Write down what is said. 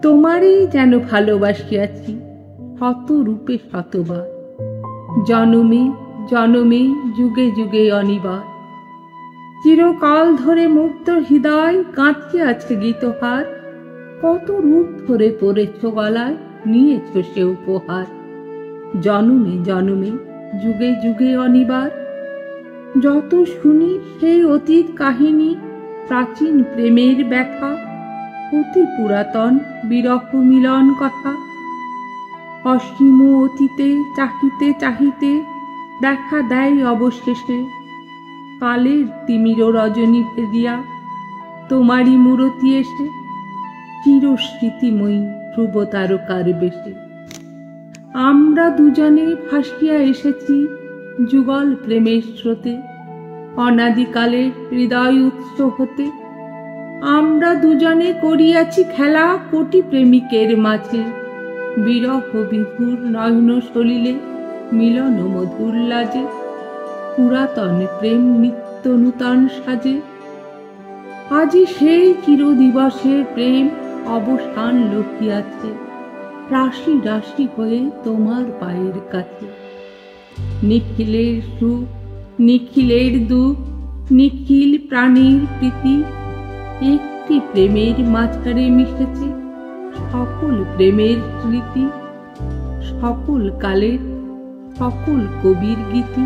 তোমারই যেন ভালোবাসিয়াছি শত রূপে শতবার, জনমে জনমে যুগে যুগে অনিবার। চিরকাল ধরে মুক্ত হৃদয় গাঁথিয়াছে গীতহার, কত রূপ ধরে পড়েছ গলায়, নিয়েছ সে উপহার। জনমে জনমে যুগে যুগে অনিবার। যত শুনি সেই অতীত কাহিনী, প্রাচীন প্রেমের ব্যথা, অতি পুরাতন বিরহ মিলন কথা। অসীম অতীতে চাহিতে চাহিতে দেখা দেয় অবশেষে, কালের তিমির রজনী ভেদিয়া তোমারই মূরতি এসে, চিরস্মৃতিময়ী ধ্রুব তারকার বেশে। আমরা দুজনে ভাসিয়া এসেছি যুগল প্রেমের স্রোতে, অনাদিকালের হৃদয় উৎস হতে। আমরা দুজনে করিয়াছি খেলা কোটি প্রেমিকের মাঝে, বিরহ বিধুর নয়ন সলিলে মিলন মধুর লাজে। পুরাতন প্রেম নিত্য নূতন সাজে, আজি সেই চিরদিবসের প্রেম অবসান লুকিয়াছে, রাশি রাশি হয়ে তোমার পায়ের কাছে। নিখিলের সুখ নিখিলের দুঃখ, নিখিল প্রাণীর প্রীতি, একটি প্রেমের মাঝারে মিশেছে সকল প্রেমের স্মৃতি, সকল কালের সকল কবির গীতি।